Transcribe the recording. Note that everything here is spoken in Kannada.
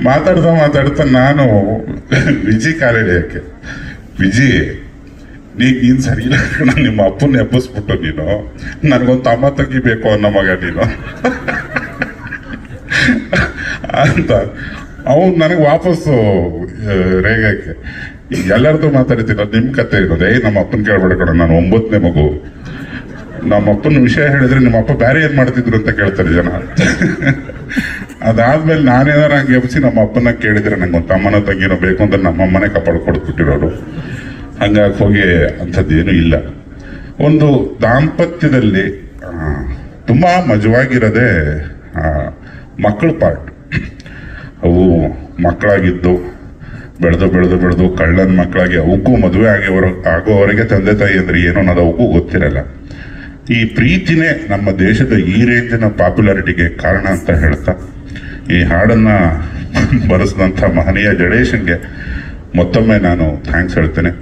ಮಾತಾಡ್ತಾ ನಾನು ವಿಜಿ ಕಾಲಿಡಿಯಕ್ಕೆ, ವಿಜಿ ನೀನ್ ಸರಿ ಇಲ್ಲ ಕಣ, ನಿಮ್ಮ ಅಪ್ಪನ ಎಬ್ಬಿಸ್ಬಿಟ್ಟು ನೀನು ನನಗೊಂದು ತಮ್ಮ ತೆಗಿಬೇಕು ಅನ್ನೋ ಮಗ ನೀನು ಅಂತ ಅವನು ನನಗೆ ವಾಪಸ್ಸು ರೇಗಕ್ಕೆ. ಈಗ ಎಲ್ಲರದ್ದು ಮಾತಾಡ್ತೀನಿ, ನಿಮ್ ಕತೆ ಇರೋದು. ನಮ್ಮ ಅಪ್ಪನ ಕೇಳ್ಬೇಡ ಕಣ, ನಾನು 9ನೇ ಮಗು. ನಮ್ಮ ಅಪ್ಪನ ವಿಷಯ ಹೇಳಿದ್ರೆ ನಿಮ್ಮ ಅಪ್ಪ ಬೇರೆ ಏನ್ ಮಾಡ್ತಿದ್ರು ಅಂತ ಕೇಳ್ತಾರೆ ಜನ. ಅದಾದ್ಮೇಲೆ ನಾನೇನಾರ ಹಂಗೆ ಎಬ್ಸಿ ನಮ್ಮ ಅಪ್ಪನ ಕೇಳಿದ್ರೆ ನಂಗೊಂದು ತಮ್ಮನ ತಂಗಿನೋ ಬೇಕು ಅಂತ ನಮ್ಮ ಅಮ್ಮನೇ ಕಾಪಾಡ್ಕೊಡ್ಬಿಟ್ಟಿರೋರು. ಹಂಗಾಗಿ ಹೋಗಿ ಅಂಥದ್ದೇನು ಇಲ್ಲ. ಒಂದು ದಾಂಪತ್ಯದಲ್ಲಿ ತುಂಬಾ ಮಜವಾಗಿರೋದೇ ಮಕ್ಕಳ ಪಾರ್ಟ್. ಅವು ಮಕ್ಕಳಾಗಿದ್ದು ಬೆಳೆದು ಕಳ್ಳನ ಮಕ್ಕಳಾಗಿ ಅವಕ್ಕೂ ಮದುವೆ ಆಗೋವರೆಗೆ ತಂದೆ ತಾಯಿ ಅಂದ್ರೆ ಏನೋ ಅನ್ನೋದು ಅವಕ್ಕೂ ಗೊತ್ತಿರಲ್ಲ. ಈ ಪ್ರೀತಿನೇ ನಮ್ಮ ದೇಶದ ಈ ರೇಂಜಿನ ಪಾಪ್ಯುಲಾರಿಟಿಗೆ ಕಾರಣ ಅಂತ ಹೇಳ್ತಾ ಈ ಹಾಡನ್ನ ಬರೆಸಿದಂಥ ಮಹನೀಯ ಜಡೇಶನ್ಗೆ ಮತ್ತೊಮ್ಮೆ ನಾನು ಥ್ಯಾಂಕ್ಸ್ ಹೇಳ್ತೇನೆ.